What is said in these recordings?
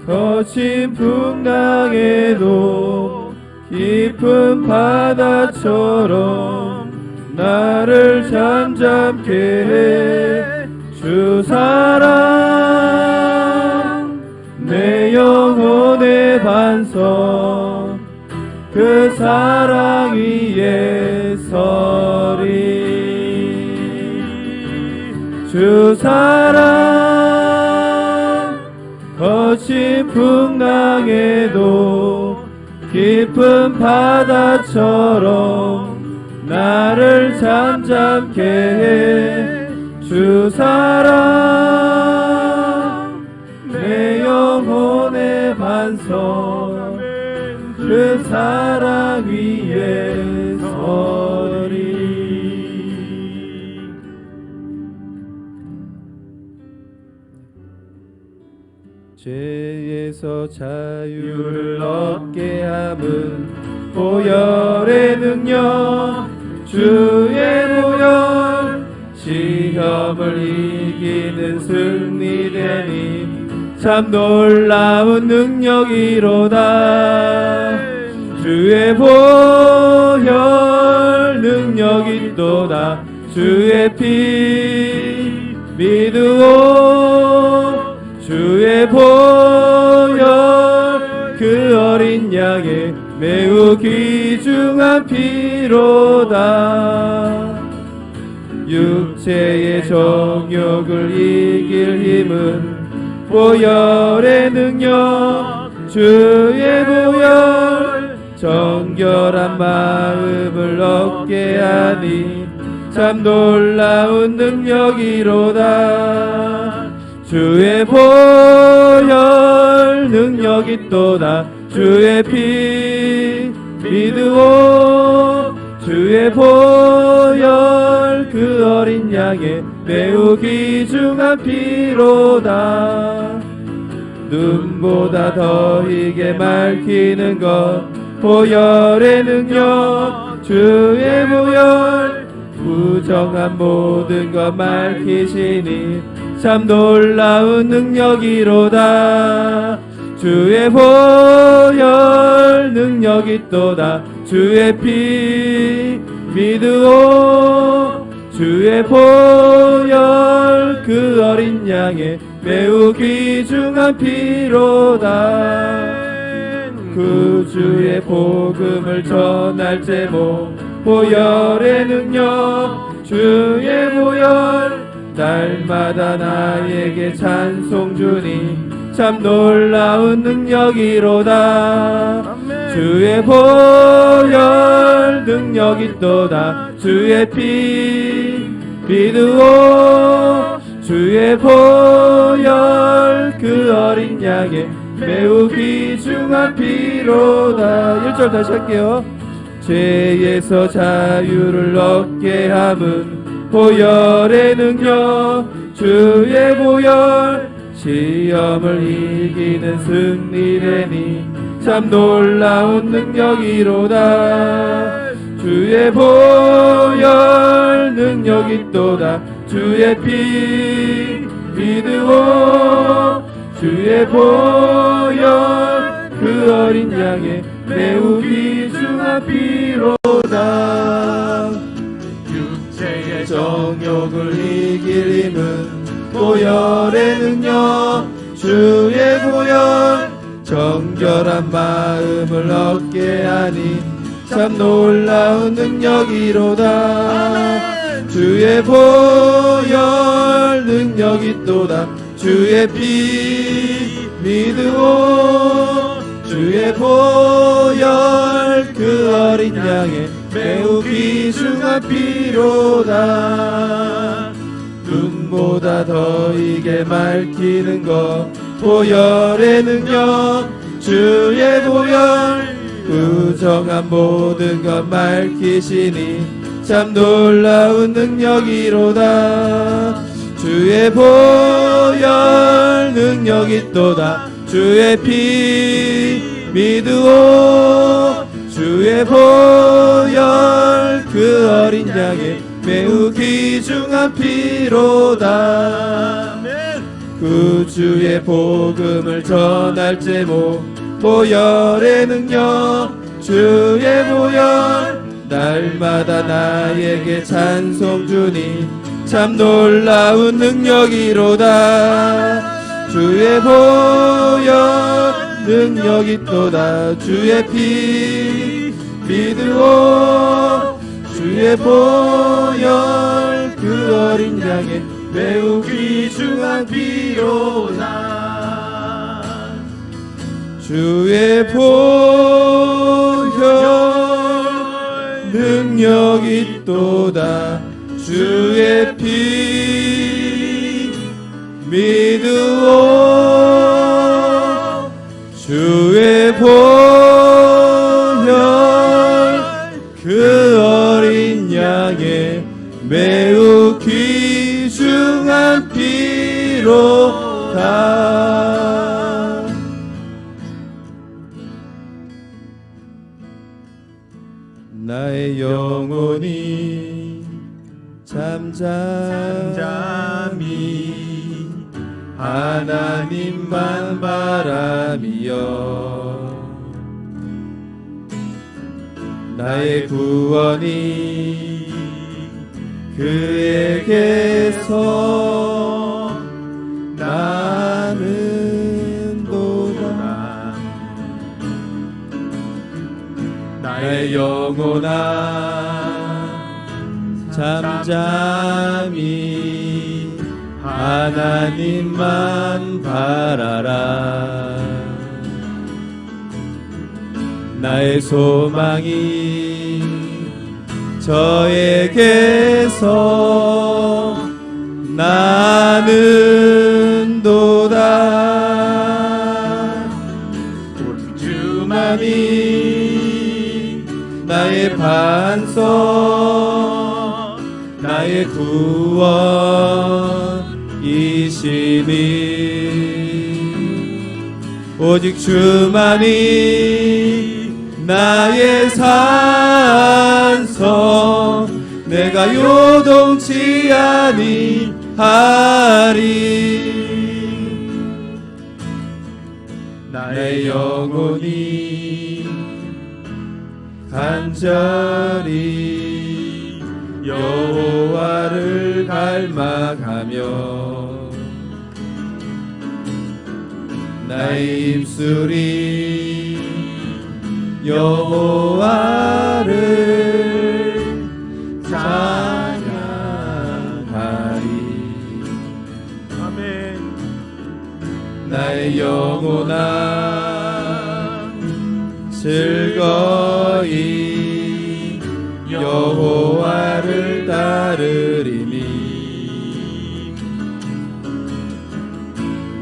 거친 풍랑에도 깊은 바다처럼 나를 잠잠케 해 주 사랑 내 영혼의 반석 그 사랑 위에 서리 주 사랑 거친 풍랑에도 깊은 바다처럼 나를 잠잠케 해 주 사랑 내 영혼의 반석 그 사랑 위에 서리 죄에서 자유를 얻게 함은 보혈의 능력 주의 보혈 시험을 이기는 승리되니 참 놀라운 능력이로다 주의 보혈 능력이 또다 주의 피 믿으오 주의 보혈 그 어린 양의 매우 귀중한 피로다 육체의 정욕을 이길 힘은 보혈의 능력 주의 보혈 정결한 마음을 얻게 하니 참 놀라운 능력이로다 주의 보혈 능력이 또다 주의 피 믿으오 주의 보혈 그 어린 양의 매우 귀중한 피로다 눈보다 더 희게 맑히는 것 보혈의 능력 주의 보혈 부정한 모든 것 맑히시니 참 놀라운 능력이로다 주의 보혈 능력이 또다 주의 피 믿으오 주의 보혈 그 어린 양의 매우 귀중한 피로다 구주의 복음을 전할 제목 보혈의 능력 주의 보혈 날마다 나에게 찬송 주니 참 놀라운 능력이로다 주의 보혈 능력이 또다 주의 피 믿으오 주의 보혈 그 어린 양의 매우 귀중한 피로다 1절 다시 할게요 죄에서 자유를 얻게 함은 보혈의 능력 주의 보혈 시험을 이기는 승리되니 참 놀라운 능력이로다 주의 보혈 능력이 또다 주의 피 믿으오 주의 보혈 그 어린 양의 매우 귀중한 피로다 육체의 정욕을 이길 힘은 보혈의 능력 주의 보혈 정결한 마음을 얻게 하니 참 놀라운 능력이로다 주의 보혈 능력이 또다 주의 피 믿으오 주의 보혈 그 어린 양의 매우 귀중한 피로다 눈보다 더 이게 맑히는 것 보혈의 능력 주의 보혈 부정한 모든 것 맑히시니 참 놀라운 능력이로다 주의 보혈 능력이 또다 주의 피 믿으오 주의 보혈 그 어린 양의 매우 귀중한 피로다 구주의 복음을 전할 제목 보혈의 능력 주의 보혈 날마다 나에게 찬송 주니 참 놀라운 능력이로다 주의 보혈 능력이 있도다 주의 피 믿으오 주의 보혈 그 어린 양의 매우 귀중한 피로다 주의 보혈 능력이 있도다 주의 피 믿으오 주의 보혈 그 어린 양의 매우 귀중한 피로다 나의 영혼이 잠잠히 하나님만 바라며 나의 구원이 그에게서 나는 도다 나의 영혼아 잠잠히 하나님만 바라라 나의 소망이 저에게서 나는 도다 주만이 나의 반석 나의 구원이시니 오직 주만이 나의 산성 내가 요동치 아니하리 나의 영혼이 간절히 여호와를 갈망하며 나의 입술이 여호와를 찬양하리 아멘 나의 영혼아 즐거이 여호와를 따르리니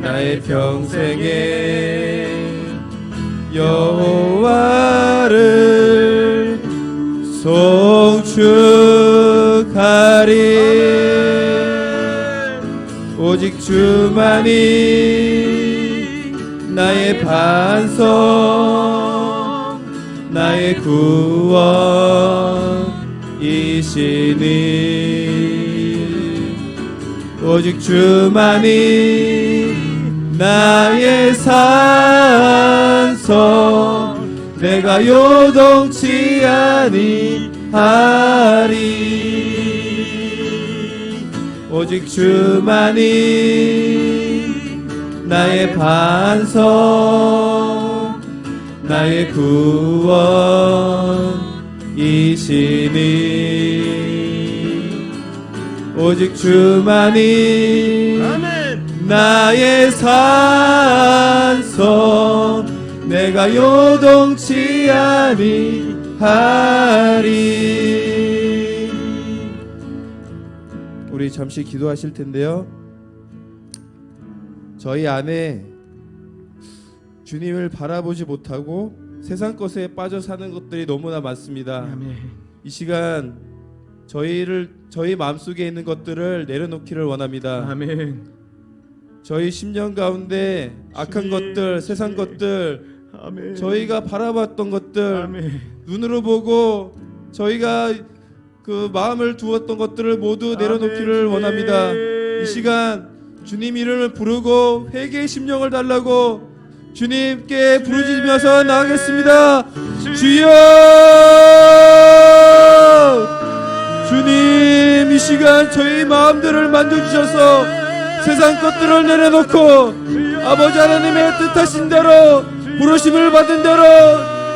나의 평생에 여호와를 송축하리 오직 주만이 나의 반석 나의 구원이시니 오직 주만이 나의 산성 내가 요동치 아니하리 오직 주만이 나의 반석 나의 구원이시니 오직 주만이 나의 산성 내가 요동치 아니하리 우리 잠시 기도하실 텐데요 저희 안에 주님을 바라보지 못하고 세상 것에 빠져 사는 것들이 너무나 많습니다. 이 시간 저희 마음속에 있는 것들을 내려놓기를 원합니다. 아멘. 저희 심령 가운데 악한 것들, 세상 것들, 아멘. 저희가 바라봤던 것들, 아멘. 눈으로 보고 저희가 그 마음을 두었던 것들을 모두 내려놓기를 아멘. 원합니다. 이 시간 주님 이름을 부르고 회개의 심령을 달라고 주님께 부르짖으면서 나가겠습니다. 주여! 주님 이 시간 저희 마음들을 만져주셔서 세상 것들을 내려놓고 아버지 하나님의 뜻하신 대로 부르심을 받은 대로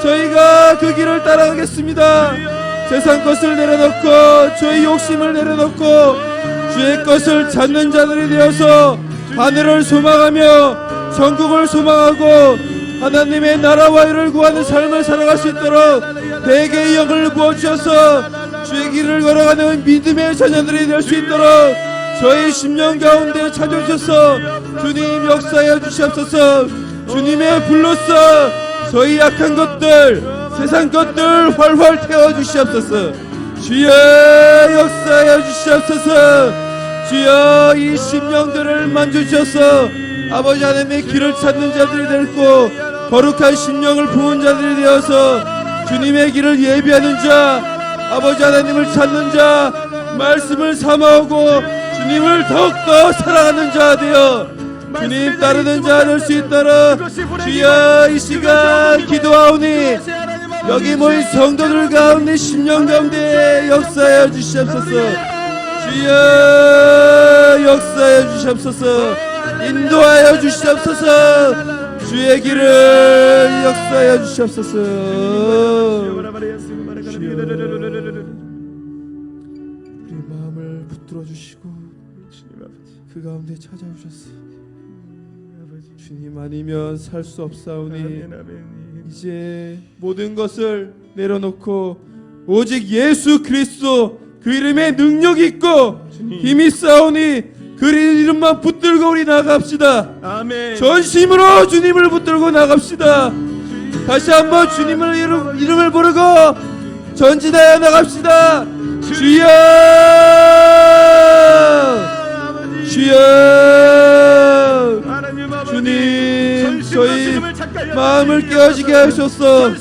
저희가 그 길을 따라가겠습니다. 세상 것을 내려놓고 저희 욕심을 내려놓고 주의 것을 찾는 자들이 되어서 하늘을 소망하며 천국을 소망하고 하나님의 나라와 의를 구하는 삶을 살아갈 수 있도록 대개의 영을 부어주셔서 주의 길을 걸어가는 믿음의 자녀들이 될 수 있도록 저희 심령 가운데 찾아주셔서 주님 역사하여 주시옵소서. 주님의 불로써 저희 약한 것들 세상 것들 활활 태워주시옵소서. 주여 역사하여 주시옵소서. 주여 이 심령들을 만져주셔서 아버지 하나님의 길을 찾는 자들이 되고 거룩한 심령을 부은 자들이 되어서 주님의 길을 예비하는 자 아버지 하나님을 찾는 자 말씀을 삼아오고 주님을 더욱더 사랑하는 자 되어 주님 따르는 자 될 수 있도록 주여 이 시간 기도하오니 여기 모인 성도들 가운데 심령 가운데 역사하여 주시옵소서. 주여 역사하여 주시옵소서. 인도하여 주시옵소서. 주의 길을 역사하여 주시옵소서. 우리 마음을 붙들어 주시고 그 가운데 찾아오셨어. 주님 아니면 살 수 없사오니 이제 모든 것을 내려놓고 오직 예수 그리스도 그 이름에 능력이 있고 힘이 있사오니 그 이름만 붙들고 우리 나갑시다. 아멘. 전심으로 주님을 붙들고 나갑시다. 다시 한번 주님을 이름을 부르고 전진하여 나갑시다. 주여 주여 주님 저희 마음을 깨어지게 하셔서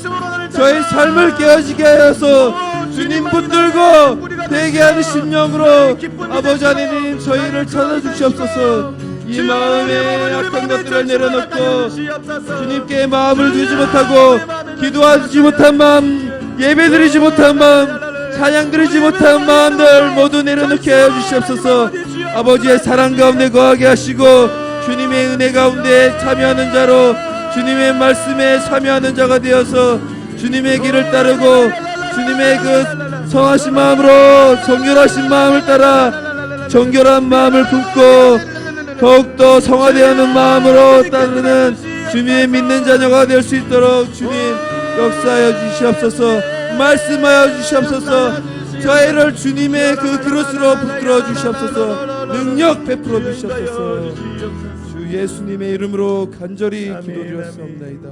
저희 삶을 깨어지게 하여서 주님 붙들고 대개하는 심령으로 아버지 하나님 저희를 찾아주시옵소서. 이 마음에 약한 것들을 내려놓고 주님께 마음을 두지 못하고 기도하지 못한 마음 예배드리지 못한 마음 찬양드리지 못한 마음들 모두 내려놓게 하여 주시옵소서. 아버지의 사랑 가운데 거하게 하시고 주님의 은혜 가운데 참여하는 자로 주님의 말씀에 참여하는 자가 되어서 주님의 길을 따르고 주님의 그 성하신 마음으로 정결하신 마음을 따라 정결한 마음을 품고 더욱더 성화되어는 마음으로 따르는 주님의 믿는 자녀가 될 수 있도록 주님 역사하여 주시옵소서. 말씀하여 주시옵소서. 저희를 주님의 그 그릇으로 붙들어 주시옵소서. 능력 베풀어 주시옵소서. 주 예수님의 이름으로 간절히 기도드렸사옵나이다.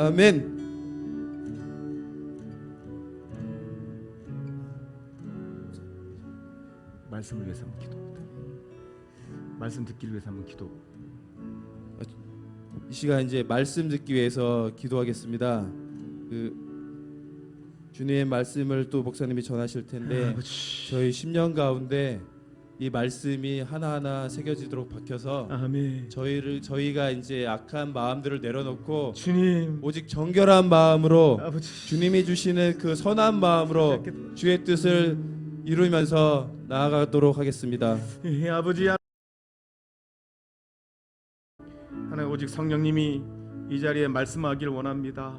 아멘. 말씀을 위해서 한번 기도합니다. 말씀 듣기를 위해서 한번 기도. 이 시간 이제 말씀 듣기 위해서 기도하겠습니다. 주님의 말씀을 또 목사님이 전하실 텐데 저희 10년 가운데 이 말씀이 하나하나 새겨지도록 박혀서 아멘. 저희가 이제 악한 마음들을 내려놓고 주님 오직 정결한 마음으로 아버지. 주님이 주시는 그 선한 마음으로 주의 뜻을 이루면서 나아가도록 하겠습니다. 예, 아버지 하나님 오직 성령님이 이 자리에 말씀하길 원합니다.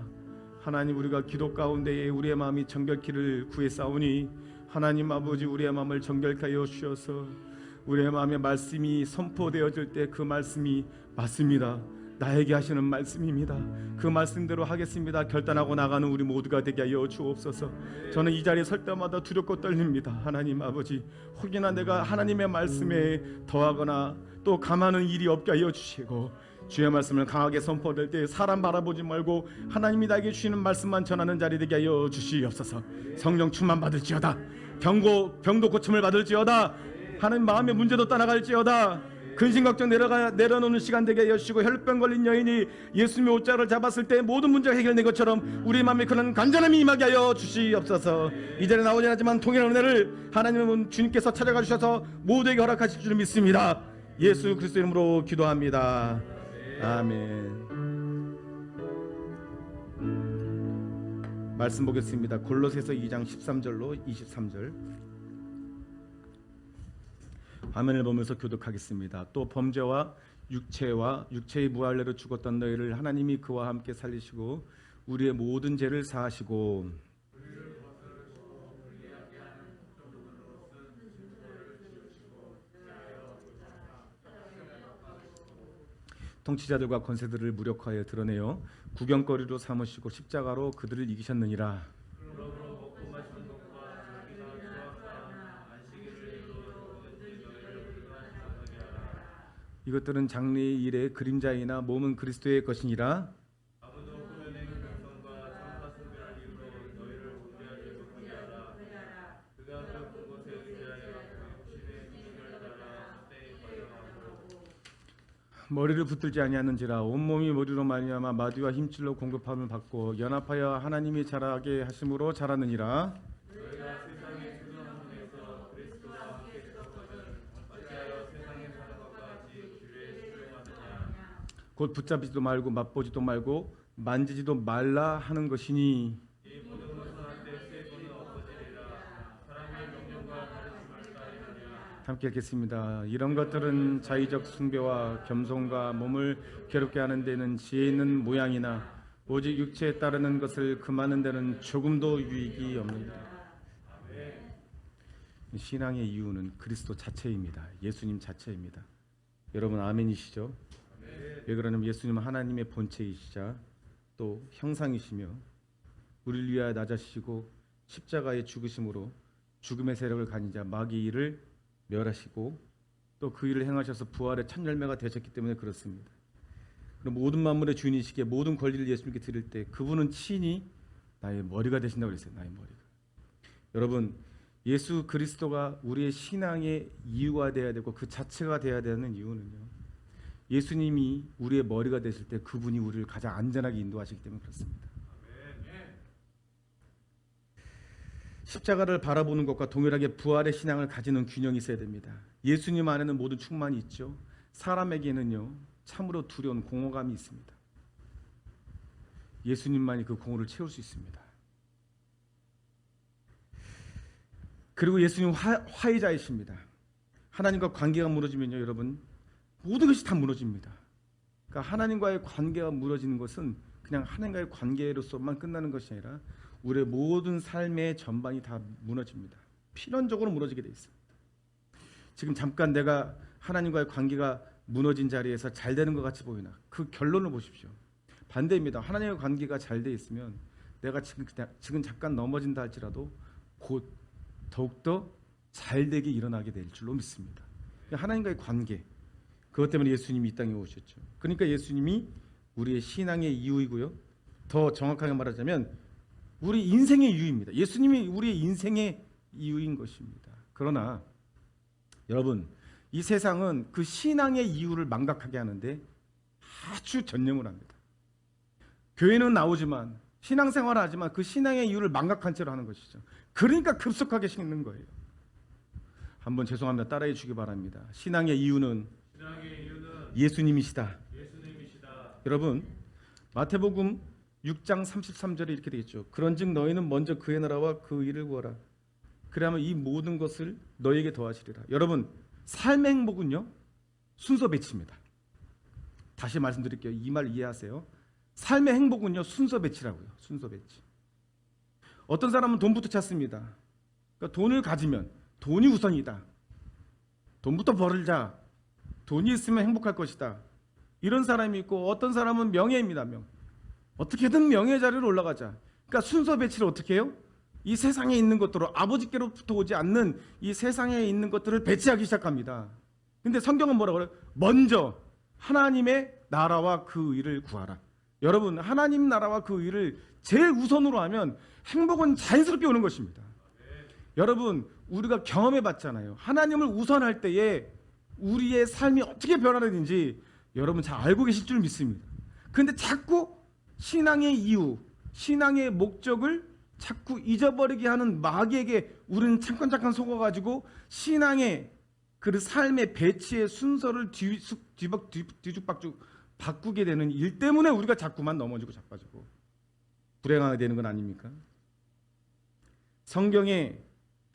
하나님 우리가 기도 가운데에 우리의 마음이 정결키를 구했사오니 하나님 아버지 우리의 마음을 정결케 하여 주셔서 우리의 마음에 말씀이 선포되어질 때 그 말씀이 맞습니다. 나에게 하시는 말씀입니다. 그 말씀대로 하겠습니다. 결단하고 나가는 우리 모두가 되게 하여 주옵소서. 저는 이 자리에 설 때마다 두렵고 떨립니다. 하나님 아버지 혹여나 내가 하나님의 말씀에 더하거나 또 감하는 일이 없게 하여 주시고 주의 말씀을 강하게 선포될 때 사람 바라보지 말고 하나님이 나에게 주시는 말씀만 전하는 자리 되게 하여 주시옵소서. 성령 충만 받을지어다. 병도 고침을 받을지어다. 하나님 마음의 문제도 떠나갈지어다. 근심 걱정 내려놓는 시간 되게 하여 주시고 혈병 걸린 여인이 예수님의 옷자를 잡았을 때 모든 문제가 해결된 것처럼 우리 마음에 그런 간절함이 임하게 하여 주시옵소서. 이 자리에 나오지 않지만 통일한 은혜를 하나님은 주님께서 찾아가 주셔서 모두에게 허락하실 줄 믿습니다. 예수 그리스도 이름으로 기도합니다. 아멘. 말씀 보겠습니다. 골로새서 2장 13절로 23절. 화면을 보면서 교독하겠습니다. 또 범죄와 육체의 무할례로 죽었던 너희를 하나님이 그와 함께 살리시고 우리의 모든 죄를 사하시고 통치자들과 권세들을 무력화하여 드러내어 구경거리로 삼으시고 십자가로 그들을 이기셨느니라. 이것들은 장래의 일의 그림자이나 몸은 그리스도의 것이니라. 머리를 붙들지 아니하는지라 온몸이 머리로 말미암아 마디와 힘줄로 공급함을 받고 연합하여 하나님이 자라게 하심으로 자라느니라. 곧 붙잡지도 말고 맛보지도 말고 만지지도 말라 하는 것이니 함께 읽겠습니다. 이런 것들은 자의적 숭배와 겸손과 몸을 괴롭게 하는 데는 지혜 있는 모양이나 오직 육체에 따르는 것을 금하는 데는 조금도 유익이 없느니라. 신앙의 이유는 그리스도 자체입니다. 예수님 자체입니다. 여러분 아멘이시죠? 왜 그러냐면 예수님은 하나님의 본체이시자 또 형상이시며 우리를 위하여 낮아지시고 십자가의 죽으심으로 죽음의 세력을 가진 자 마귀를 멸하시고 또 그 일을 행하셔서 부활의 첫 열매가 되셨기 때문에 그렇습니다. 그럼 모든 만물의 주인이시기에 모든 권리를 예수님께 드릴 때 그분은 친히 나의 머리가 되신다고 그랬어요. 나의 머리가. 여러분 예수 그리스도가 우리의 신앙의 이유가 되어야 되고 그 자체가 되어야 되는 이유는요, 예수님이 우리의 머리가 되실 때 그분이 우리를 가장 안전하게 인도하시기 때문에 그렇습니다. 십자가를 바라보는 것과 동일하게 부활의 신앙을 가지는 균형이 있어야 됩니다. 예수님 안에는 모든 충만이 있죠. 사람에게는요 참으로 두려운 공허감이 있습니다. 예수님만이 그 공허를 채울 수 있습니다. 그리고 예수님 화해자이십니다. 하나님과 관계가 무너지면요 여러분 모든 것이 다 무너집니다. 그러니까 하나님과의 관계가 무너지는 것은 그냥 하나님과의 관계로서만 끝나는 것이 아니라 우리의 모든 삶의 전반이 다 무너집니다. 필연적으로 무너지게 돼 있습니다. 지금 잠깐 내가 하나님과의 관계가 무너진 자리에서 잘 되는 것 같이 보이나 그 결론을 보십시오. 반대입니다. 하나님과 관계가 잘 돼 있으면 내가 지금 잠깐 넘어진다 할지라도 곧 더욱더 잘 되게 일어나게 될 줄로 믿습니다. 하나님과의 관계, 그것 때문에 예수님이 이 땅에 오셨죠. 그러니까 예수님이 우리의 신앙의 이유이고요, 더 정확하게 말하자면 우리 인생의 이유입니다. 예수님이 우리의 인생의 이유인 것입니다. 그러나 여러분 이 세상은 그 신앙의 이유를 망각하게 하는데 아주 전념을 합니다. 교회는 나오지만 신앙생활을 하지만 그 신앙의 이유를 망각한 채로 하는 것이죠. 그러니까 급속하게 식는 거예요. 한번 죄송합니다. 따라해 주기 바랍니다. 신앙의 이유는 예수님이시다. 여러분 마태복음 6장 33절에 이렇게 되겠죠. 그런즉 너희는 먼저 그의 나라와 그 일을 구하라. 그러면 이 모든 것을 너희에게 더하시리라. 여러분 삶의 행복은요 순서 배치입니다. 다시 말씀드릴게요. 이 말 이해하세요. 삶의 행복은요 순서 배치라고요. 순서 배치. 어떤 사람은 돈부터 찾습니다. 그러니까 돈을 가지면 돈이 우선이다. 돈부터 벌자. 돈이 있으면 행복할 것이다. 이런 사람이 있고 어떤 사람은 명예입니다. 어떻게든 명예 자리로 올라가자. 그러니까 순서 배치를 어떻게 해요? 이 세상에 있는 것들을 아버지께로부터 오지 않는 이 세상에 있는 것들을 배치하기 시작합니다. 근데 성경은 뭐라고 그래요? 먼저 하나님의 나라와 그 의를 구하라. 여러분 하나님 나라와 그 의를 제일 우선으로 하면 행복은 자연스럽게 오는 것입니다. 여러분 우리가 경험해 봤잖아요. 하나님을 우선할 때에 우리의 삶이 어떻게 변화되는지 여러분 잘 알고 계실 줄 믿습니다. 그런데 자꾸 신앙의 이유, 신앙의 목적을 자꾸 잊어버리게 하는 마귀에게 우리는 잠깐 속아가지고 신앙의 그 삶의 배치의 순서를 뒤죽박죽 바꾸게 되는 일 때문에 우리가 자꾸만 넘어지고 자빠지고 불행하게 되는 건 아닙니까? 성경의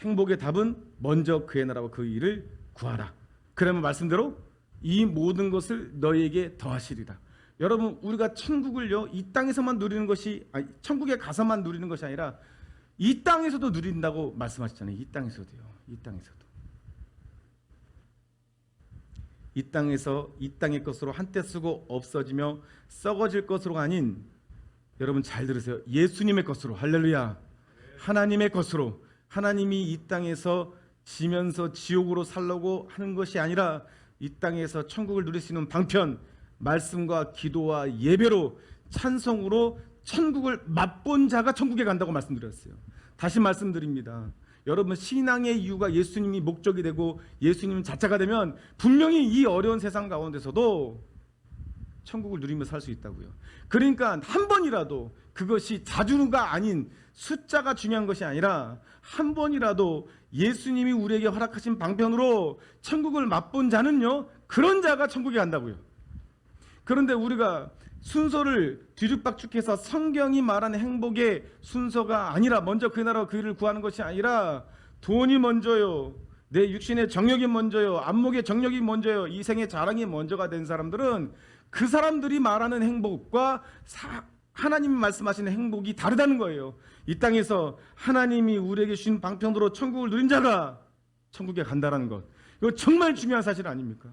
행복의 답은 먼저 그의 나라와 그 일을 구하라. 그러면 말씀대로 이 모든 것을 너희에게 더하시리라. 여러분, 우리가 천국을요 이 땅에서만 누리는 것이 천국에 가서만 누리는 것이 아니라 이 땅에서도 누린다고 말씀하셨잖아요. 이 땅에서도요. 이 땅에서도. 이 땅에서 이 땅의 것으로 한때 쓰고 없어지며 썩어질 것으로 아닌, 여러분 잘 들으세요. 예수님의 것으로, 할렐루야. 하나님의 것으로, 하나님이 이 땅에서 지면서 지옥으로 살려고 하는 것이 아니라 이 땅에서 천국을 누릴 수 있는 방편, 말씀과 기도와 예배로, 찬송으로 천국을 맛본 자가 천국에 간다고 말씀드렸어요. 다시 말씀드립니다. 여러분, 신앙의 이유가 예수님이 목적이 되고 예수님 자체가 되면 분명히 이 어려운 세상 가운데서도 천국을 누리며 살 수 있다고요. 그러니까 한 번이라도, 그것이 자주가 아닌 숫자가 중요한 것이 아니라 한 번이라도 예수님이 우리에게 허락하신 방편으로 천국을 맛본 자는요, 그런 자가 천국에 간다고요. 그런데 우리가 순서를 뒤죽박죽해서 성경이 말하는 행복의 순서가 아니라, 먼저 그 나라와 그 일을 구하는 것이 아니라 돈이 먼저요, 내 육신의 정욕이 먼저요, 안목의 정욕이 먼저요, 이생의 자랑이 먼저가 된 사람들은 그 사람들이 말하는 행복과 하나님이 말씀하시는 행복이 다르다는 거예요. 이 땅에서 하나님이 우리에게 주신 방편으로 천국을 누린 자가 천국에 간다는 것, 이거 정말 중요한 사실 아닙니까?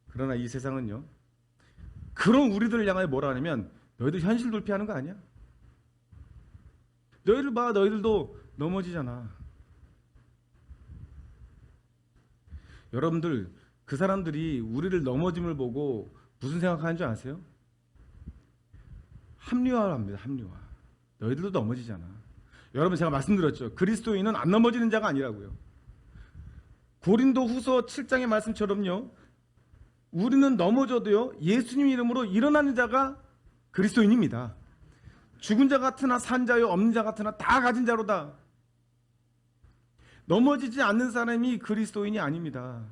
그러나 이 세상은요, 그런 우리들을 향하여 뭐라 하냐면, 너희들 현실 돌피하는 거 아니야? 너희들 봐, 너희들도 넘어지잖아. 여러분들, 그 사람들이 우리를 넘어짐을 보고 무슨 생각하는 줄 아세요? 합리화를 합니다. 합리화. 너희들도 넘어지잖아. 여러분, 제가 말씀드렸죠. 그리스도인은 안 넘어지는 자가 아니라고요. 고린도 후서 7장의 말씀처럼요, 우리는 넘어져도요, 예수님 이름으로 일어나는 자가 그리스도인입니다. 죽은 자 같으나 산 자요, 없는 자 같으나 다 가진 자로다. 넘어지지 않는 사람이 그리스도인이 아닙니다.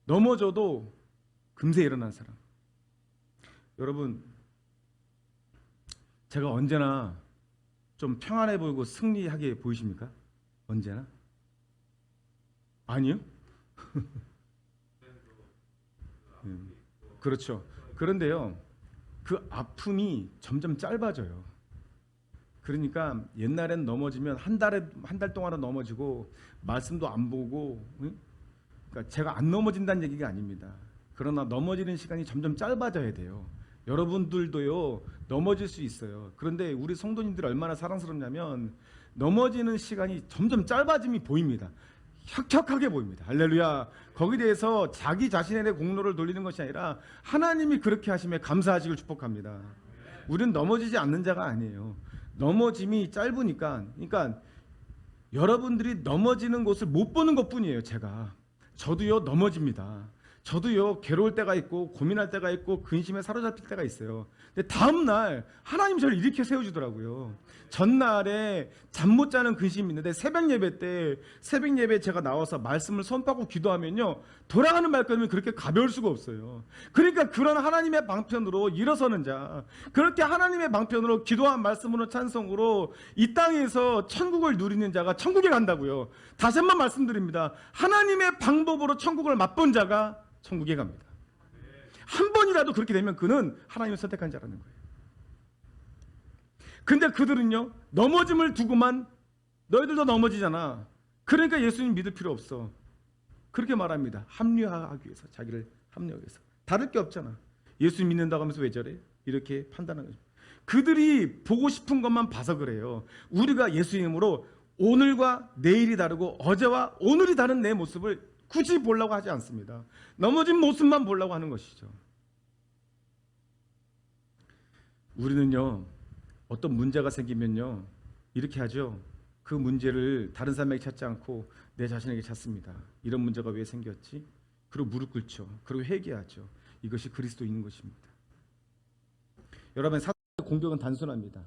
넘어져도 금세 일어난 사람. 여러분, 제가 언제나 좀 평안해 보이고 승리하게 보이십니까? 언제나? 아니요? 그렇죠. 그런데요, 그 아픔이 점점 짧아져요. 그러니까 옛날엔 넘어지면 한 달 동안은 넘어지고 말씀도 안 보고, 그러니까 제가 안 넘어진다는 얘기가 아닙니다. 그러나 넘어지는 시간이 점점 짧아져야 돼요. 여러분들도요, 넘어질 수 있어요. 그런데 우리 성도님들 얼마나 사랑스럽냐면, 넘어지는 시간이 점점 짧아짐이 보입니다. 혁혁하게 보입니다. 할렐루야. 거기에 대해서 자기 자신의 공로를 돌리는 것이 아니라 하나님이 그렇게 하심에 감사하시길 축복합니다. 우리는 넘어지지 않는 자가 아니에요. 넘어짐이 짧으니까, 그러니까 여러분들이 넘어지는 곳을 못 보는 것뿐이에요. 저도요, 넘어집니다. 저도요, 괴로울 때가 있고 고민할 때가 있고 근심에 사로잡힐 때가 있어요. 근데 다음 날 하나님 저를 일으켜 세워주더라고요. 전날에 잠 못 자는 근심이 있는데 새벽 예배 제가 나와서 말씀을 선포하고 기도하면요, 돌아가는 발걸음이 그렇게 가벼울 수가 없어요. 그러니까 그런 하나님의 방편으로 일어서는 자, 그렇게 하나님의 방편으로 기도한 말씀으로 찬송으로 이 땅에서 천국을 누리는 자가 천국에 간다고요. 다시 한번 말씀드립니다. 하나님의 방법으로 천국을 맛본 자가 천국에 갑니다. 한 번이라도 그렇게 되면 그는 하나님을 선택한 자라는 거예요. 근데 그들은요, 넘어짐을 두고만, 너희들도 넘어지잖아, 그러니까 예수님 믿을 필요 없어, 그렇게 말합니다. 합리화하기 위해서, 자기를 합리화하기 위해서. 다를 게 없잖아. 예수 믿는다고 하면서 왜 저래? 이렇게 판단하는 거죠. 그들이 보고 싶은 것만 봐서 그래요. 우리가 예수님으로 오늘과 내일이 다르고 어제와 오늘이 다른 내 모습을 굳이 보려고 하지 않습니다. 넘어진 모습만 보려고 하는 것이죠. 우리는요, 어떤 문제가 생기면요, 이렇게 하죠. 그 문제를 다른 사람에게 찾지 않고 내 자신에게 찾습니다. 이런 문제가 왜 생겼지? 그리고 무릎 꿇죠. 그리고 회개하죠. 이것이 그리스도인 것입니다. 여러분, 사탄의 공격은 단순합니다.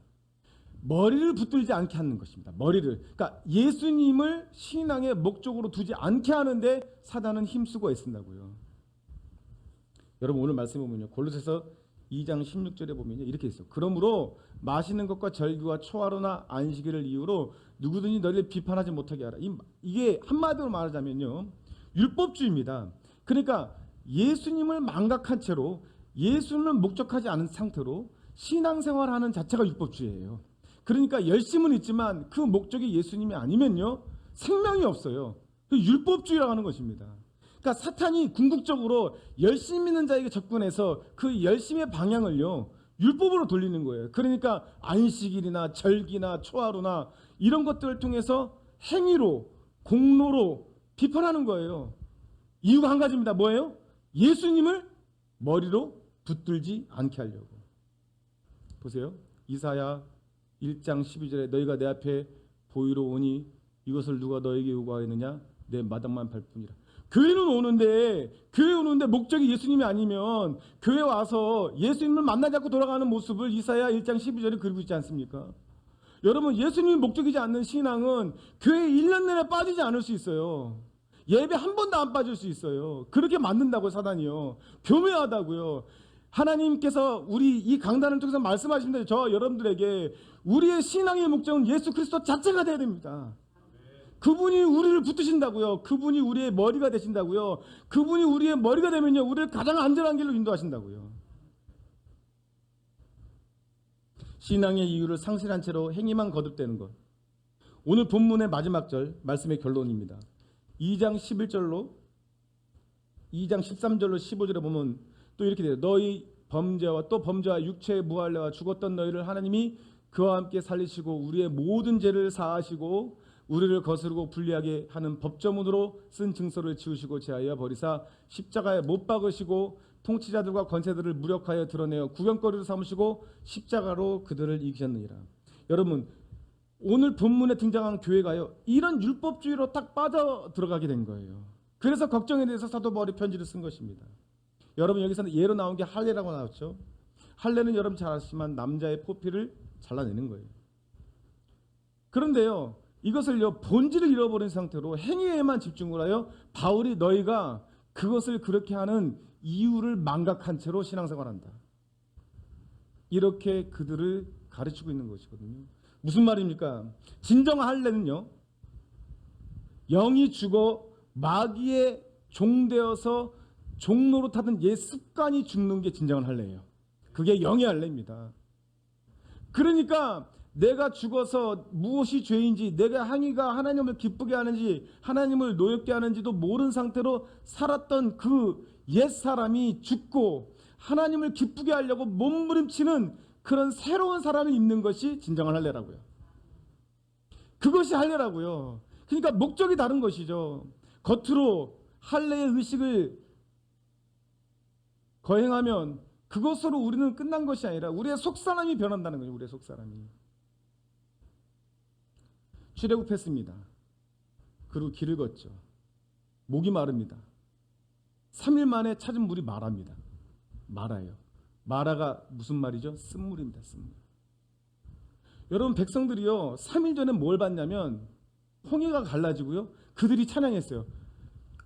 머리를 붙들지 않게 하는 것입니다. 머리를. 그러니까 예수님을 신앙의 목적으로 두지 않게 하는데 사단은 힘쓰고 애쓴다고요. 여러분 오늘 말씀에 보면요. 골로새서 2장 16절에 보면요. 이렇게 있어요. 그러므로 마시는 것과 절기와 초하루나 안식일을 이유로 누구든지 너희를 비판하지 못하게 하라. 이게 한마디로 말하자면요. 율법주의입니다. 그러니까 예수님을 망각한 채로 예수님을 목적하지 않은 상태로 신앙생활하는 자체가 율법주의예요. 그러니까 열심은 있지만 그 목적이 예수님이 아니면요. 생명이 없어요. 율법주의라고 하는 것입니다. 그러니까 사탄이 궁극적으로 열심 있는 자에게 접근해서 그 열심의 방향을요. 율법으로 돌리는 거예요. 그러니까 안식일이나 절기나 초하루나 이런 것들을 통해서 행위로 공로로 비판하는 거예요. 이유가 한 가지입니다. 뭐예요? 예수님을 머리로 붙들지 않게 하려고. 보세요. 이사야 1장 12절에 너희가 내 앞에 보이러 오니 이것을 누가 너에게 요구하였느냐? 내 마당만 밟 뿐이라. 교회는 오는데 교회 오는데 목적이 예수님이 아니면 교회 와서 예수님을 만나지 않고 돌아가는 모습을 이사야 1장 12절에 그리고 있지 않습니까? 여러분 예수님이 목적이지 않는 신앙은 교회에 1년 내내 빠지지 않을 수 있어요. 예배 한 번도 안 빠질 수 있어요. 그렇게 만든다고요. 사단이요. 교묘하다고요. 하나님께서 우리 이 강단을 통해서 말씀하시는데 저와 여러분들에게 우리의 신앙의 목적은 예수 그리스도 자체가 돼야 됩니다. 그분이 우리를 붙드신다고요. 그분이 우리의 머리가 되신다고요. 그분이 우리의 머리가 되면요. 우리를 가장 안전한 길로 인도하신다고요. 신앙의 이유를 상실한 채로 행위만 거듭되는 것. 오늘 본문의 마지막 절 말씀의 결론입니다. 2장 11절로 2장 13절로 15절에 보면 또 이렇게 돼요. 너희 범죄와 또 범죄와 육체의 무할례와 죽었던 너희를 하나님이 그와 함께 살리시고 우리의 모든 죄를 사하시고 우리를 거스르고 불리하게 하는 법조문으로 쓴 증서를 지우시고 제하여 버리사 십자가에 못 박으시고 통치자들과 권세들을 무력하여 드러내어 구경거리로 삼으시고 십자가로 그들을 이기셨느니라. 여러분 오늘 본문에 등장한 교회가요 이런 율법주의로 딱 빠져 들어가게 된 거예요. 그래서 걱정에 대해서 사도 바울이 편지를 쓴 것입니다. 여러분 여기서는 예로 나온 게 할례라고 나왔죠. 할례는 여러분 잘 아시지만 남자의 포피를 잘라내는 거예요. 그런데요 이것을요 본질을 잃어버린 상태로 행위에만 집중을 하여 바울이 너희가 그것을 그렇게 하는 이유를 망각한 채로 신앙생활한다. 이렇게 그들을 가르치고 있는 것이거든요. 무슨 말입니까? 진정한 할례는요 영이 죽어 마귀의 종되어서 종노릇하던 옛 습관이 죽는 게 진정한 할례예요. 그게 영의 할례입니다. 그러니까 내가 죽어서 무엇이 죄인지 내가 행위가 하나님을 기쁘게 하는지 하나님을 노엽게 하는지도 모르는 상태로 살았던 그 옛사람이 죽고 하나님을 기쁘게 하려고 몸부림치는 그런 새로운 사람을 입는 것이 진정한 할례라고요. 그것이 할례라고요. 그러니까 목적이 다른 것이죠. 겉으로 할례의 의식을 거행하면 그것으로 우리는 끝난 것이 아니라 우리의 속사람이 변한다는 거예요. 우리의 속사람이. 출애굽했습니다. 그리고 길을 걷죠. 목이 마릅니다. 3일 만에 찾은 물이 마라입니다. 마라예요. 마라가 무슨 말이죠? 쓴물입니다. 쓴물. 여러분 백성들이요 3일 전에 뭘 봤냐면 홍해가 갈라지고요 그들이 찬양했어요.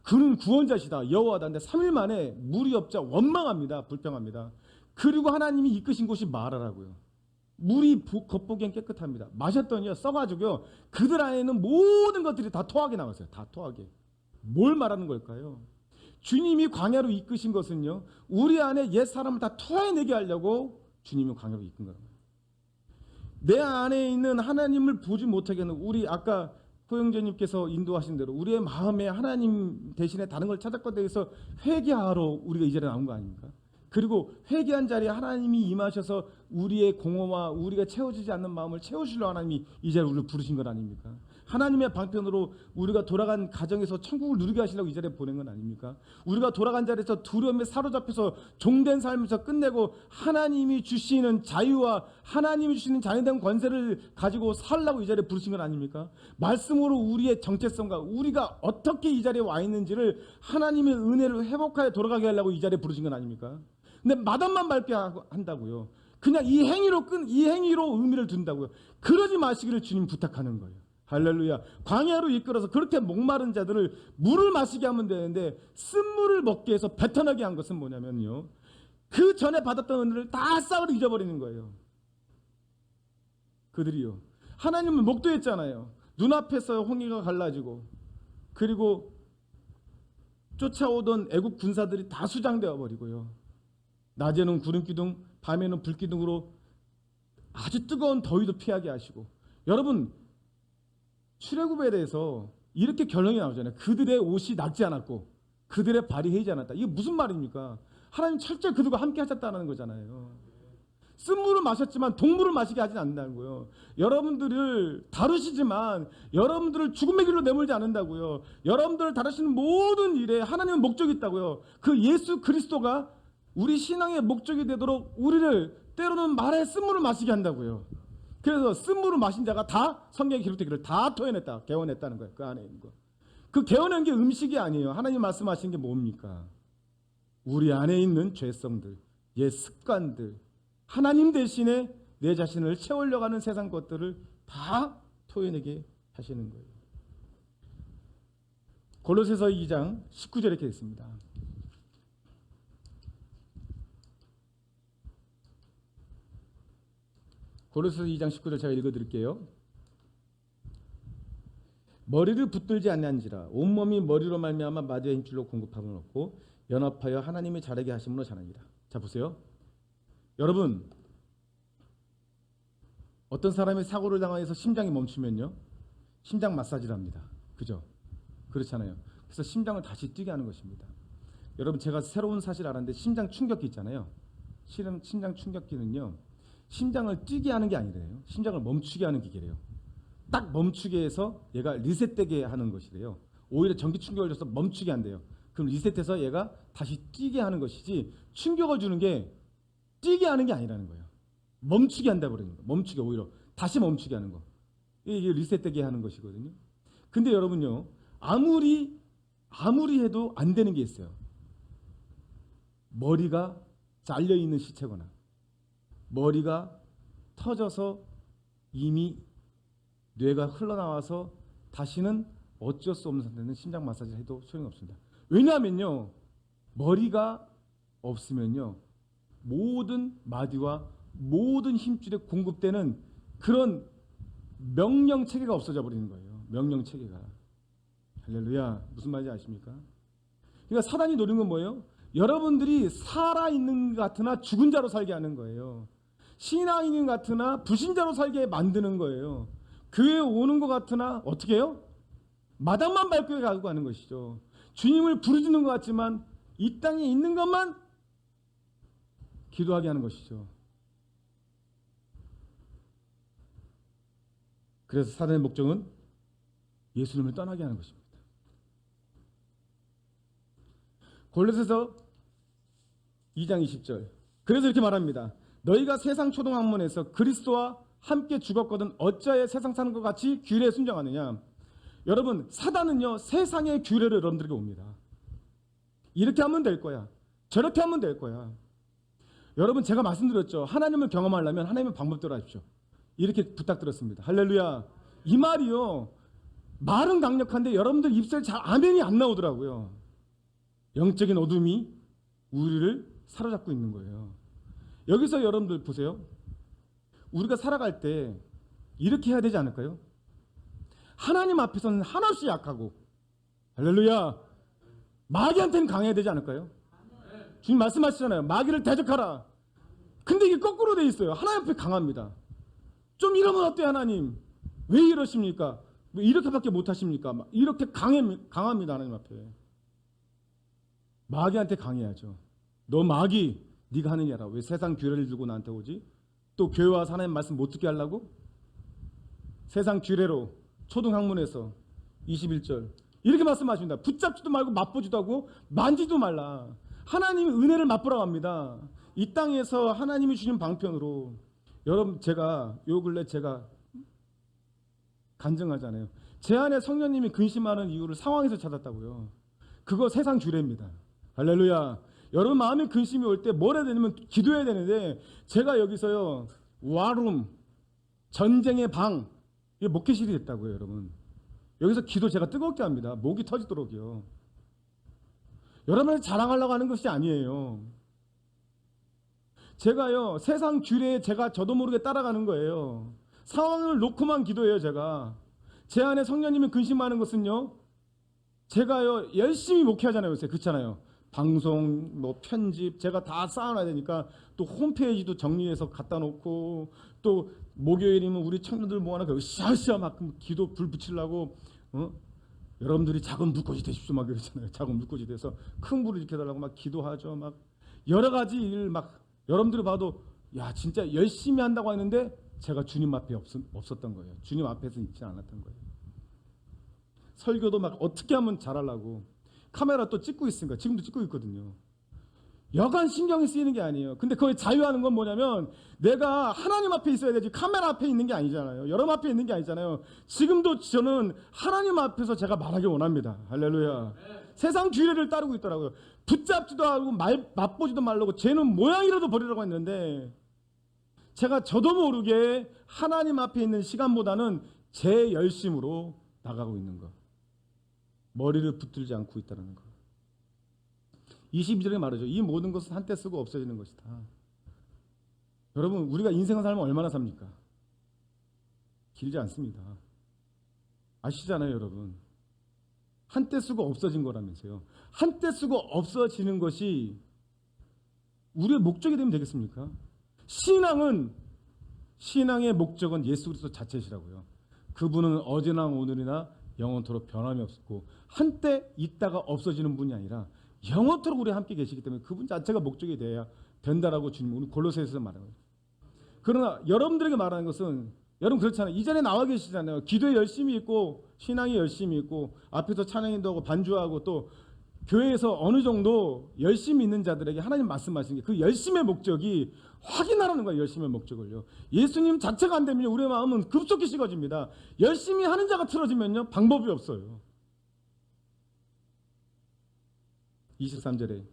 그는 구원자시다 여호와다. 근데 3일 만에 물이 없자 원망합니다. 불평합니다. 그리고 하나님이 이끄신 곳이 마라라고요. 물이 겉보기엔 깨끗합니다. 마셨더니요 써가지고요 그들 안에는 모든 것들이 다 토하게 나왔어요. 다 토하게. 뭘 말하는 걸까요? 주님이 광야로 이끄신 것은요 우리 안에 옛 사람을 다 토해내게 하려고 주님이 광야로 이끈 거예요. 내 안에 있는 하나님을 보지 못하게 하는 우리 아까 호영재님께서 인도하신 대로 우리의 마음에 하나님 대신에 다른 걸 찾았거든요. 대해서 회개하러 우리가 이 자리에 나온 거 아닙니까? 그리고 회개한 자리에 하나님이 임하셔서 우리의 공허와 우리가 채워지지 않는 마음을 채우시려 하나님이 이 자리에 우리를 부르신 것 아닙니까? 하나님의 방편으로 우리가 돌아간 가정에서 천국을 누리게 하시려고 이 자리에 보낸 건 아닙니까? 우리가 돌아간 자리에서 두려움에 사로잡혀서 종된 삶에서 끝내고 하나님이 주시는 자유와 하나님이 주시는 자유된 권세를 가지고 살라고 이 자리에 부르신 건 아닙니까? 말씀으로 우리의 정체성과 우리가 어떻게 이 자리에 와 있는지를 하나님의 은혜를 회복하여 돌아가게 하려고 이 자리에 부르신 건 아닙니까? 근데 마당만 밟게 한다고요. 그냥 이 행위로 의미를 둔다고요. 그러지 마시기를 주님 부탁하는 거예요. 할렐루야. 광야로 이끌어서 그렇게 목마른 자들을 물을 마시게 하면 되는데 쓴물을 먹게 해서 뱉어나게 한 것은 뭐냐면요, 그 전에 받았던 은혜를 다 싹을 잊어버리는 거예요. 그들이요, 하나님을 목도했잖아요. 눈앞에서 홍해가 갈라지고, 그리고 쫓아오던 애국 군사들이 다 수장되어 버리고요, 낮에는 구름기둥, 밤에는 불기둥으로 아주 뜨거운 더위도 피하게 하시고. 여러분, 출애굽에 대해서 이렇게 결론이 나오잖아요. 그들의 옷이 낡지 않았고 그들의 발이 해이지 않았다. 이게 무슨 말입니까? 하나님 철저히 그들과 함께 하셨다는 거잖아요. 쓴물을 마셨지만 동물을 마시게 하진 않는다는 거예요. 여러분들을 다루시지만 여러분들을 죽음의 길로 내몰지 않는다고요. 여러분들을 다루시는 모든 일에 하나님은 목적이 있다고요. 그 예수 그리스도가 우리 신앙의 목적이 되도록 우리를 때로는 말에 쓴물을 마시게 한다고요. 그래서 쓴물을 마신 자가 다 성경에 기록되기를 다 토해냈다, 개원했다는 거예요. 그 안에 있는 거. 그 개원한 게 음식이 아니에요. 하나님 말씀하신 게 뭡니까? 우리 안에 있는 죄성들, 옛 습관들, 하나님 대신에 내 자신을 채우려고 하는 세상 것들을 다 토해내게 하시는 거예요. 골로새서 2장 19절에 이렇게 있습니다. 골로새서 2장 19절 제가 읽어드릴게요. 머리를 붙들지 아니한지라 온몸이 머리로 말미암아 마디와 힘줄로 공급함을 얻고 연합하여 하나님이 자라게 하심으로 자랍니다. 자, 보세요. 여러분, 어떤 사람이 사고를 당해서 심장이 멈추면요, 심장 마사지를 합니다. 그죠? 그렇잖아요. 그래서 심장을 다시 뛰게 하는 것입니다. 여러분, 제가 새로운 사실 알았는데 심장 충격기 있잖아요. 심장 충격기는요, 심장을 뛰게 하는 게 아니래요. 심장을 멈추게 하는 기계래요. 딱 멈추게 해서 얘가 리셋되게 하는 것이래요. 오히려 전기 충격을 줘서 멈추게 한대요. 그럼 리셋해서 얘가 다시 뛰게 하는 것이지, 충격을 주는 게 뛰게 하는 게 아니라는 거예요. 멈추게 한다 그러는 거예요. 멈추게, 오히려 다시 멈추게 하는 거. 이게 리셋되게 하는 것이거든요. 근데 여러분요, 아무리 해도 안 되는 게 있어요. 머리가 잘려 있는 시체거나 머리가 터져서 이미 뇌가 흘러나와서 다시는 어쩔 수 없는 상태는 심장 마사지를 해도 소용이 없습니다. 왜냐하면요, 머리가 없으면요, 모든 마디와 모든 힘줄에 공급되는 그런 명령 체계가 없어져 버리는 거예요. 명령 체계가. 할렐루야. 무슨 말인지 아십니까? 그러니까 사단이 노리는 건 뭐예요? 여러분들이 살아있는 것 같으나 죽은 자로 살게 하는 거예요. 신앙인인 것 같으나 불신자로 살게 만드는 거예요. 교회에 오는 것 같으나 어떻게 해요? 마당만 밟고 가고 가는 것이죠. 주님을 부르짖는 것 같지만 이 땅에 있는 것만 기도하게 하는 것이죠. 그래서 사단의 목적은 예수님을 떠나게 하는 것입니다. 골로새서 2장 20절. 그래서 이렇게 말합니다. 너희가 세상 초등학문에서 그리스도와 함께 죽었거든 어찌하여 세상 사는 것 같이 규례에 순종하느냐. 여러분, 사단은요, 세상의 규례를 여러분들에게 옵니다. 이렇게 하면 될 거야, 저렇게 하면 될 거야. 여러분, 제가 말씀드렸죠. 하나님을 경험하려면 하나님의 방법대로 하십시오. 이렇게 부탁드렸습니다. 할렐루야. 이 말이요, 말은 강력한데 여러분들 입술에 잘 아멘이 안 나오더라고요. 영적인 어둠이 우리를 사로잡고 있는 거예요. 여기서 여러분들 보세요. 우리가 살아갈 때 이렇게 해야 되지 않을까요? 하나님 앞에서는 한없이 약하고, 할렐루야, 마귀한테는 강해야 되지 않을까요? 주님 말씀하시잖아요. 마귀를 대적하라. 근데 이게 거꾸로 돼 있어요. 하나님 앞에 강합니다. 좀 이러면 어때요? 하나님 왜 이러십니까? 왜 이렇게밖에 못하십니까? 이렇게 강합니다. 하나님 앞에. 마귀한테 강해야죠. 너 마귀, 네가 하는 일이라. 왜 세상 규례를 들고 나한테 오지? 또 교회와 하나님 말씀 못 듣게 하려고? 세상 규례로 초등학문에서 21절 이렇게 말씀하십니다. 붙잡지도 말고 맛보지도 하고 만지도 말라. 하나님의 은혜를 맛보라고 합니다. 이 땅에서 하나님이 주신 방편으로. 여러분, 제가 요 근래 제가 간증하잖아요. 제 안에 성령님이 근심하는 이유를 상황에서 찾았다고요. 그거 세상 규례입니다. 할렐루야. 여러분 마음에 근심이 올 때 뭘 해야 되냐면 기도해야 되는데 제가 여기서요 와룸 전쟁의 방 이게 목회실이 됐다고요 여러분. 여기서 기도 제가 뜨겁게 합니다. 목이 터지도록요. 여러분을 자랑하려고 하는 것이 아니에요. 제가요 세상 규례에 제가 저도 모르게 따라가는 거예요. 상황을 놓고만 기도해요. 제가 제 안에 성령님이 근심하는 것은요 제가요 열심히 목회하잖아요. 요새 그렇잖아요. 방송 뭐 편집 제가 다 쌓아놔야 되니까 또 홈페이지도 정리해서 갖다 놓고 또 목요일이면 우리 청년들 모아놓고 으쌰으쌰 막 기도 불 붙이려고 여러분들이 작은 불꽃이 되십시오 막 그러잖아요. 작은 불꽃이 돼서 큰 불을 일으켜달라고 막 기도하죠. 막 여러 가지 일 막 여러분들이 봐도 야 진짜 열심히 한다고 하는데 제가 주님 앞에 없었던 거예요. 주님 앞에서 있지 않았던 거예요. 설교도 막 어떻게 하면 잘하려고 카메라 또 찍고 있으니까 지금도 찍고 있거든요. 여간 신경이 쓰이는 게 아니에요. 근데 거기 자유하는 건 뭐냐면 내가 하나님 앞에 있어야 되지 카메라 앞에 있는 게 아니잖아요. 여러분 앞에 있는 게 아니잖아요. 지금도 저는 하나님 앞에서 제가 말하기 원합니다. 할렐루야. 세상 규례를 따르고 있더라고요. 붙잡지도 않고 맛보지도 말라고 쟤는 모양이라도 버리라고 했는데 제가 저도 모르게 하나님 앞에 있는 시간보다는 제 열심으로 나가고 있는 거. 머리를 붙들지 않고 있다는 거. 22절에 말하죠. 이 모든 것은 한때 쓰고 없어지는 것이다. 여러분 우리가 인생을 살면 얼마나 삽니까? 길지 않습니다. 아시잖아요 여러분. 한때 쓰고 없어진 거라면서요. 한때 쓰고 없어지는 것이 우리의 목적이 되면 되겠습니까? 신앙의 목적은 예수 그리스도 자체시라고요. 그분은 어제나 오늘이나 영원토록 변함이 없고 한때 있다가 없어지는 분이 아니라 영원토록 우리 함께 계시기 때문에 그분 자체가 목적이 돼야 된다라고 주님 우리 골로새에서 말하는 거예요. 그러나 여러분들에게 말하는 것은 여러분 그렇잖아요. 이전에 나와 계시잖아요. 기도에 열심히 있고 신앙에 열심히 있고 앞에서 찬양인도 하고 반주하고 또 교회에서 어느 정도 열심히 있는 자들에게 하나님 말씀하시는 게 그 열심의 목적이 확인하라는 거예요. 열심의 목적을요. 예수님 자체가 안 되면 우리의 마음은 급속히 식어집니다. 열심히 하는 자가 틀어지면요 방법이 없어요. 23절에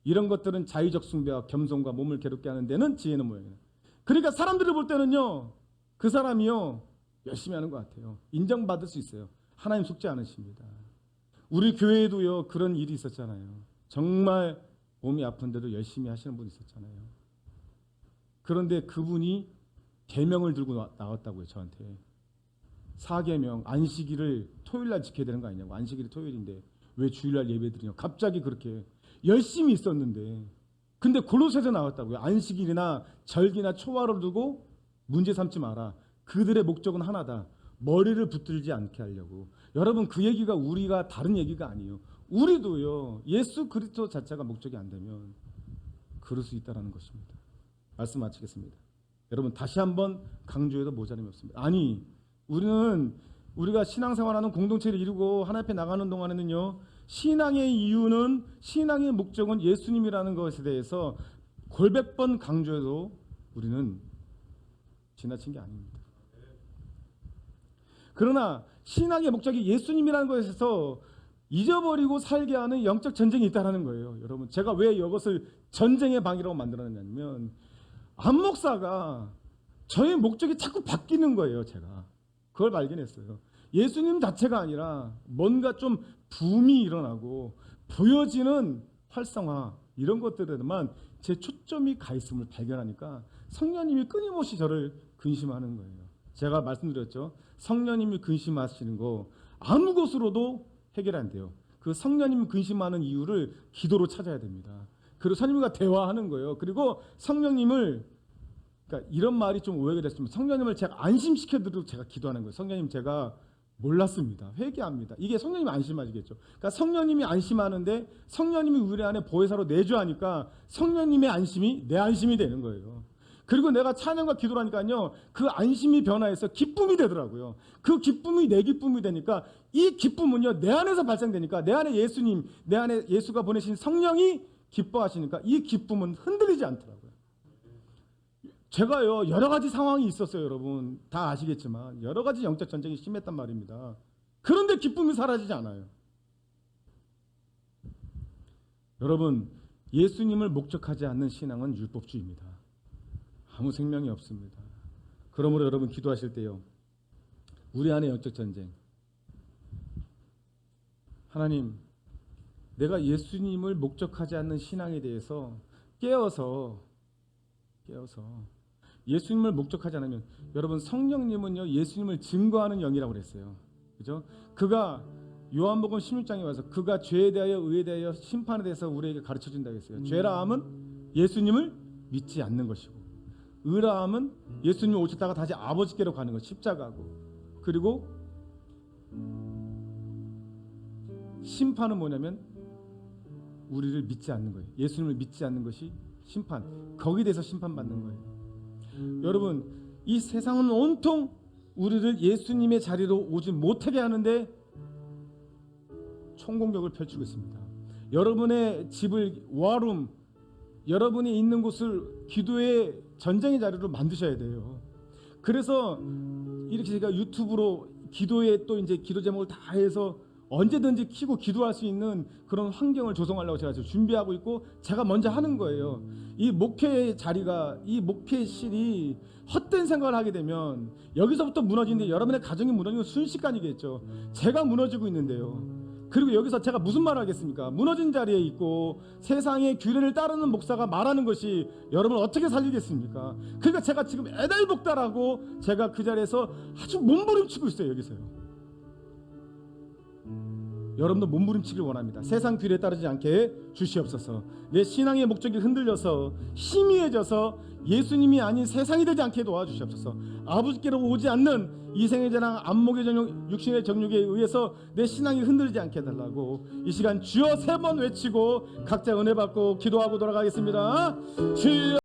이런 것들은 자의적 숭배와 겸손과 몸을 괴롭게 하는 데는 지혜는 모양이에요. 그러니까 사람들을 볼 때는요 그 사람이요 열심히 하는 것 같아요. 인정받을 수 있어요. 하나님 속지 않으십니다. 우리 교회에도요 그런 일이 있었잖아요. 정말 몸이 아픈데도 열심히 하시는 분이 있었잖아요. 그런데 그분이 계명을 들고 나왔다고요. 저한테 4계명 안식일을 토요일날 지켜야 되는 거 아니냐고. 안식일이 토요일인데 왜 주일날 예배 드리냐고. 갑자기 그렇게 열심히 있었는데 근데 골로새서 나왔다고요. 안식일이나 절기나 초하를 두고 문제 삼지 마라. 그들의 목적은 하나다. 머리를 붙들지 않게 하려고. 여러분 그 얘기가 우리가 다른 얘기가 아니에요. 우리도요 예수 그리스도 자체가 목적이 안 되면 그럴 수 있다는 것입니다. 말씀 마치겠습니다. 여러분 다시 한번 강조해도 모자람이 없습니다. 아니 우리가 신앙생활하는 공동체를 이루고 하나님 앞에 나가는 동안에는요 신앙의 이유는 신앙의 목적은 예수님이라는 것에 대해서 골백 번 강조해도 우리는 지나친 게 아닙니다. 그러나 신앙의 목적이 예수님이라는 것에서 잊어버리고 살게 하는 영적 전쟁이 있다는 거예요. 여러분 제가 왜 이것을 전쟁의 방이라고 만들었냐면 안 목사가 저의 목적이 자꾸 바뀌는 거예요. 제가 그걸 발견했어요. 예수님 자체가 아니라 뭔가 좀 붐이 일어나고 보여지는 활성화 이런 것들에만 제 초점이 가 있음을 발견하니까 성령님이 끊임없이 저를 근심하는 거예요. 제가 말씀드렸죠. 성령님이 근심하시는 거 아무 것으로도 해결 안 돼요. 그 성령님이 근심하는 이유를 기도로 찾아야 됩니다. 그리고 성령님과 대화하는 거예요. 그리고 성령님을 그러니까 이런 말이 좀 오해가 됐으면 성령님을 제가 안심시켜드리고 제가 기도하는 거예요. 성령님 제가 몰랐습니다. 회개합니다. 이게 성령님이 안심하시겠죠. 그러니까 성령님이 안심하는데 성령님이 우리 안에 보혜사로 내주하니까 성령님의 안심이 내 안심이 되는 거예요. 그리고 내가 찬양과 기도를 하니까요 그 안심이 변화해서 기쁨이 되더라고요. 그 기쁨이 내 기쁨이 되니까 이 기쁨은요 내 안에서 발생되니까 내 안에 예수님, 내 안에 예수가 보내신 성령이 기뻐하시니까 이 기쁨은 흔들리지 않더라고요. 제가요 여러 가지 상황이 있었어요. 여러분 다 아시겠지만 여러 가지 영적 전쟁이 심했단 말입니다. 그런데 기쁨이 사라지지 않아요. 여러분 예수님을 목적하지 않는 신앙은 율법주의입니다. 아무 생명이 없습니다. 그러므로 여러분 기도하실 때요, 우리 안에 영적 전쟁, 하나님, 내가 예수님을 목적하지 않는 신앙에 대해서 깨어서 예수님을 목적하지 않으면, 여러분 성령님은요 예수님을 증거하는 영이라고 그랬어요. 그죠? 그가 요한복음 16장에 와서 그가 죄에 대하여 의에 대하여 심판에 대해서 우리에게 가르쳐 준다고 했어요. 죄라함은 예수님을 믿지 않는 것이고, 의라함은 예수님이 오셨다가 다시 아버지께로 가는 것, 십자가고, 그리고 심판은 뭐냐면 우리를 믿지 않는 거예요. 예수님을 믿지 않는 것이 심판, 거기에 대해서 심판받는 거예요. 여러분, 이 세상은 온통 우리를 예수님의 자리로 오지 못하게 하는데 총공격을 펼치고 있습니다. 여러분의 집을 와룸, 여러분이 있는 곳을 기도의 전쟁의 자리로 만드셔야 돼요. 그래서 이렇게 제가 유튜브로 기도에 또 이제 기도 제목을 다 해서 언제든지 키고 기도할 수 있는 그런 환경을 조성하려고 제가 지금 준비하고 있고, 제가 먼저 하는 거예요. 이 목회의 자리가, 이 목회실이 헛된 생각을 하게 되면 여기서부터 무너지는데, 여러분의 가정이 무너지는 건 순식간이겠죠. 제가 무너지고 있는데요. 그리고 여기서 제가 무슨 말을 하겠습니까? 무너진 자리에 있고 세상의 규례를 따르는 목사가 말하는 것이 여러분을 어떻게 살리겠습니까? 그러니까 제가 지금 애달복달하고 제가 그 자리에서 아주 몸부림치고 있어요. 여기서요. 여러분도 몸부림치길 원합니다. 세상 규례에 따르지 않게 주시옵소서. 내 신앙의 목적이 흔들려서 희미해져서 예수님이 아닌 세상이 되지 않게 도와주시옵소서. 아버지께로 오지 않는 이생의 재앙, 안목의 정욕, 육신의 정욕에 의해서 내 신앙이 흔들리지 않게 해달라고 이 시간 주여 3번 외치고 각자 은혜 받고 기도하고 돌아가겠습니다. 주여.